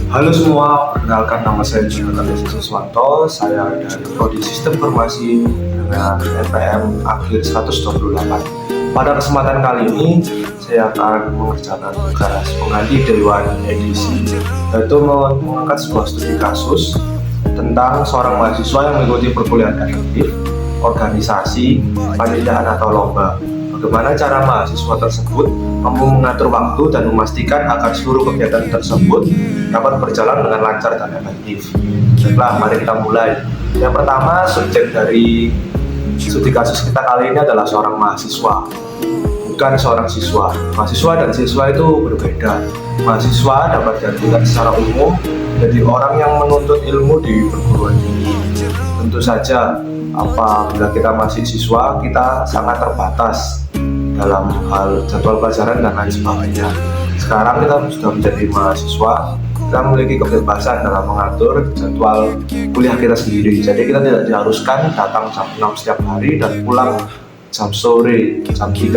Halo semua, perkenalkan nama saya Jonathan Desi Siswanto. Saya dari Prodi Sistem Informasi dengan NPM akhir 128. Pada kesempatan kali ini, saya akan mengerjakan tugas pengganti Dewan edisi, yaitu mengangkat sebuah studi kasus tentang seorang mahasiswa yang mengikuti perkuliahan efektif, organisasi, panitiaan atau lomba. Bagaimana cara mahasiswa tersebut mampu mengatur waktu dan memastikan agar seluruh kegiatan tersebut dapat berjalan dengan lancar dan efektif. Baiklah, mari kita mulai. Yang pertama, subjek dari studi kasus kita kali ini adalah seorang mahasiswa, bukan seorang siswa. Mahasiswa dan siswa itu berbeda. Mahasiswa dapat diartikan secara umum jadi orang yang menuntut ilmu di perguruan tinggi. Tentu saja, apabila kita masih siswa, kita sangat terbatas dalam hal jadwal pelajaran dan lain sebagainya. Sekarang kita sudah menjadi mahasiswa, kita memiliki kebebasan dalam mengatur jadwal kuliah kita sendiri. Jadi kita tidak diharuskan datang jam 6 setiap hari dan pulang jam 3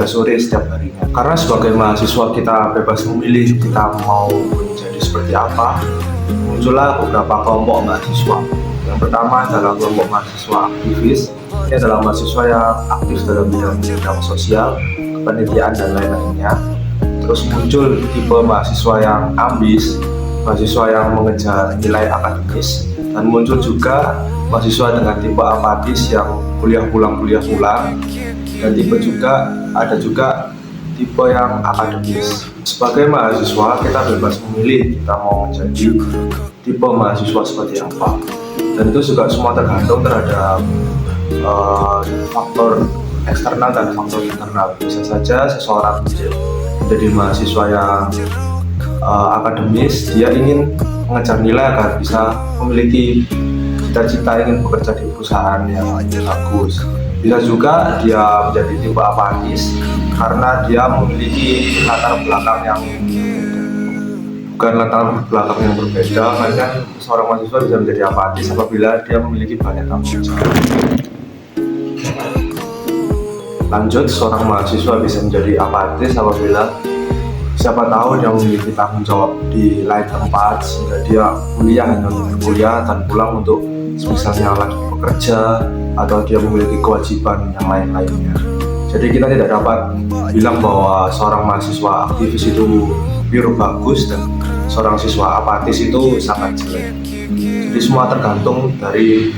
sore setiap harinya. Karena sebagai mahasiswa kita bebas memilih kita mau menjadi seperti apa. Muncullah beberapa kelompok mahasiswa. Yang pertama adalah kelompok mahasiswa aktivis. Ini adalah mahasiswa yang aktif dalam bidang sosial, penelitian dan lain-lainnya. Terus muncul tipe mahasiswa yang ambis, mahasiswa yang mengejar nilai akademis, dan muncul juga mahasiswa dengan tipe apatis yang kuliah pulang, dan ada juga tipe yang akademis. Sebagai mahasiswa kita bebas memilih kita mau menjadi tipe mahasiswa seperti apa, dan itu juga semua tergantung terhadap faktor eksternal dan faktor internal. Bisa saja seseorang menjadi mahasiswa yang akademis, dia ingin mengejar nilai agar bisa memiliki cita-cita ingin bekerja di perusahaan yang bagus. Bisa juga dia menjadi tipe apatis karena dia memiliki latar belakang yang berbeda. Makanya seorang mahasiswa bisa menjadi apatis apabila dia memiliki banyak tanggung jawab. Lanjut, seorang mahasiswa bisa menjadi apatis apabila siapa tahu dia memiliki tanggung jawab di lain tempat, sehingga dia kuliah hanya untuk kuliah dan pulang untuk misalnya lagi bekerja, atau dia memiliki kewajiban yang lain-lainnya. Jadi kita tidak dapat bilang bahwa seorang mahasiswa aktivis itu pure bagus dan seorang siswa apatis itu sangat jelek. Jadi semua tergantung dari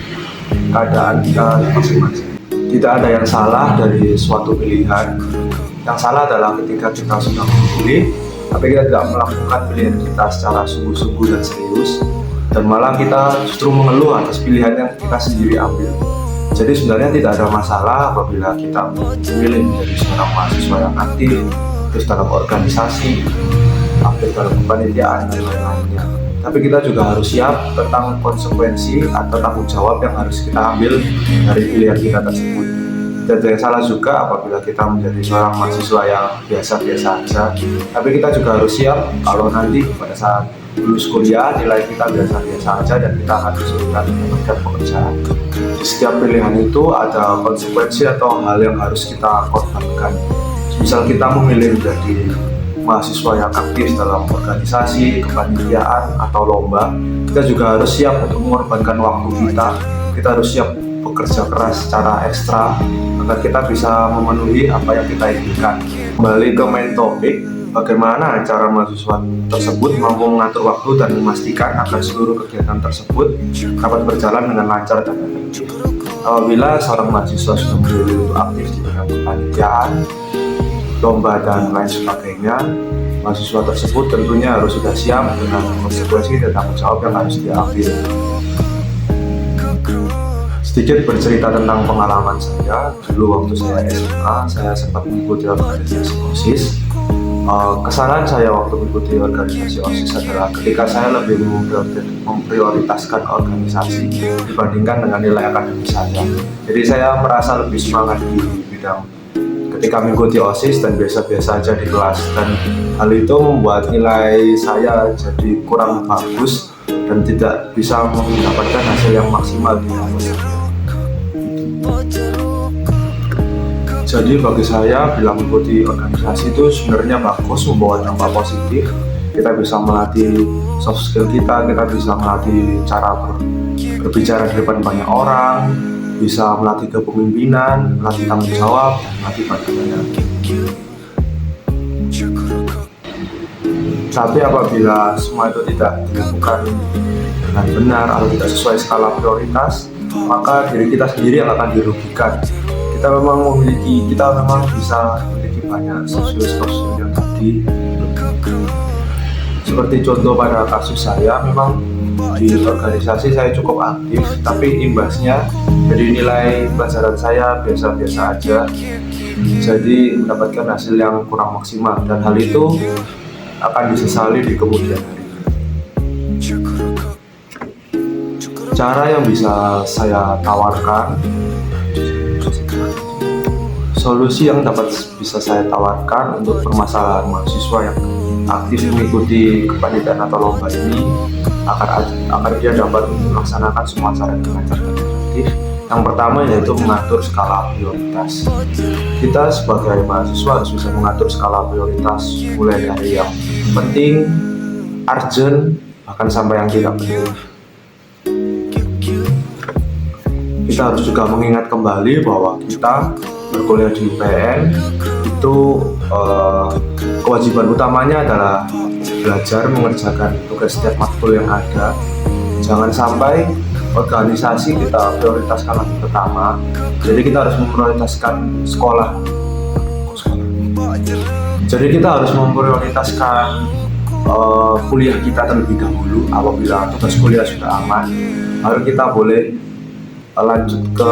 keadaan kita masing-masing. Tidak ada yang salah dari suatu pilihan. Yang salah adalah ketika kita sudah memilih, tapi kita tidak melakukan pilihan kita secara sungguh-sungguh dan serius, dan malah kita justru mengeluh atas pilihan yang kita sendiri ambil. Jadi sebenarnya tidak ada masalah apabila kita memilih menjadi seorang mahasiswa yang aktif, aktif dalam organisasi, aktif dalam kepanitiaan dan lain-lainnya. Tapi kita juga harus siap tentang konsekuensi atau tanggung jawab yang harus kita ambil dari pilihan kita tersebut. Tidak ada yang salah juga apabila kita menjadi seorang mahasiswa yang biasa-biasa aja. Tapi kita juga harus siap kalau nanti pada saat lulus kuliah nilai kita biasa-biasa aja dan kita akan kesulitan mendapatkan pekerjaan. Di setiap pilihan itu ada konsekuensi atau hal yang harus kita korbankan. Misal kita memilih menjadi mahasiswa yang aktif dalam organisasi, kepanitiaan, atau lomba, kita juga harus siap untuk mengorbankan waktu kita. Kita harus siap bekerja keras secara ekstra agar kita bisa memenuhi apa yang kita inginkan. Kembali ke main topik, bagaimana cara mahasiswa tersebut mampu mengatur waktu dan memastikan agar seluruh kegiatan tersebut dapat berjalan dengan lancar dan efektif. Apabila seorang mahasiswa sudah memilih untuk aktif di bidang kepanitiaan, lomba dan lain sebagainya, mahasiswa tersebut tentunya harus sudah siap dengan konsekuensi dan tanggung jawab yang harus diambil. Sedikit bercerita tentang pengalaman saya. Dulu waktu saya SMA, saya sempat mengikuti organisasi OSIS. Kesalahan saya waktu mengikuti organisasi OSIS adalah ketika saya lebih memprioritaskan organisasi dibandingkan dengan nilai akademis saya. Jadi saya merasa lebih semangat di bidang ketika mengikuti OSIS dan biasa-biasa aja di kelas, dan hal itu membuat nilai saya jadi kurang bagus dan tidak bisa mendapatkan hasil yang maksimal di kampus. Jadi bagi saya bila mengikuti organisasi itu sebenarnya bagus, membawa dampak positif, kita bisa melatih soft skill kita bisa melatih cara berbicara di depan banyak orang, bisa melatih kepemimpinan, melatih tanggung jawab, melatih banyak. Tapi apabila semua itu tidak dilakukan dengan benar atau tidak sesuai skala prioritas, maka diri kita sendiri yang akan dirugikan. Kita memang bisa memiliki banyak social skill yang tadi. Seperti contoh pada kasus saya, memang di organisasi saya cukup aktif, tapi imbasnya dari nilai pelajaran saya biasa-biasa aja, jadi mendapatkan hasil yang kurang maksimal, dan hal itu akan disesali di kemudian hari. Cara yang bisa saya tawarkan, solusi yang bisa saya tawarkan untuk permasalahan mahasiswa yang aktif mengikuti kepanitiaan atau lomba ini, agar dia dapat melaksanakan semua cara dengan cara efektif. Yang pertama yaitu mengatur skala prioritas. Kita sebagai mahasiswa harus bisa mengatur skala prioritas, mulai dari yang penting, urgent, bahkan sampai yang tidak penting. Kita harus juga mengingat kembali bahwa kita berkuliah di UPN itu kewajiban utamanya adalah belajar mengerjakan tugas setiap matkul yang ada. Jangan sampai organisasi kita prioritaskan lebih pertama, jadi kita harus memprioritaskan sekolah. Jadi kita harus memprioritaskan kuliah kita terlebih dahulu. Apabila tugas kuliah sudah aman, baru kita boleh lanjut ke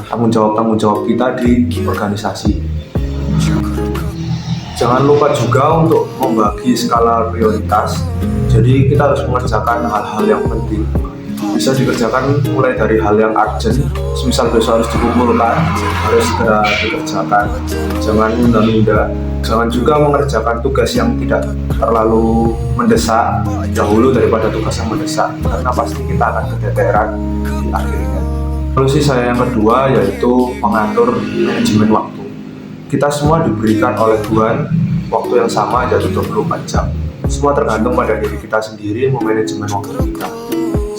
tanggung jawab kita di organisasi. Jangan lupa juga untuk membagi skala prioritas. Jadi kita harus mengerjakan hal-hal yang penting. Bisa dikerjakan mulai dari hal yang urgent, misal besok harus dikumpulkan, harus segera dikerjakan. Jangan menunda-nunda. Jangan juga mengerjakan tugas yang tidak terlalu mendesak dahulu daripada tugas yang mendesak, karena pasti kita akan keteteran di akhirnya. Solusi saya yang kedua yaitu mengatur manajemen waktu. Kita semua diberikan oleh Tuhan waktu yang sama, yaitu 24 jam. Semua tergantung pada diri kita sendiri memanajemen waktu kita.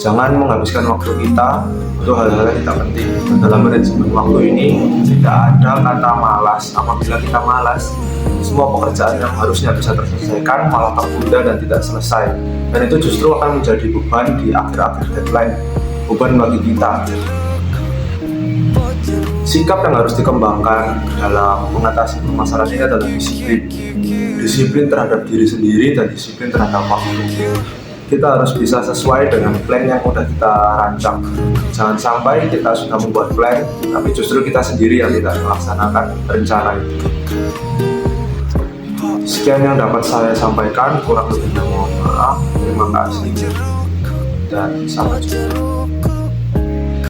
Jangan menghabiskan waktu kita untuk hal-hal yang tidak penting. Dan dalam manajemen waktu ini tidak ada kata malas. Apabila kita malas, semua pekerjaan yang harusnya bisa terselesaikan malah tertunda dan tidak selesai. Dan itu justru akan menjadi beban di akhir-akhir deadline, beban bagi kita. Sikap yang harus dikembangkan dalam mengatasi permasalahan ini adalah disiplin. Disiplin terhadap diri sendiri dan disiplin terhadap waktu. Kita harus bisa sesuai dengan plan yang sudah kita rancang. Jangan sampai kita sudah membuat plan, tapi justru kita sendiri yang tidak melaksanakan rencana itu. Sekian yang dapat saya sampaikan, kurang lebihnya mohon maaf. Terima kasih dan sampai jumpa.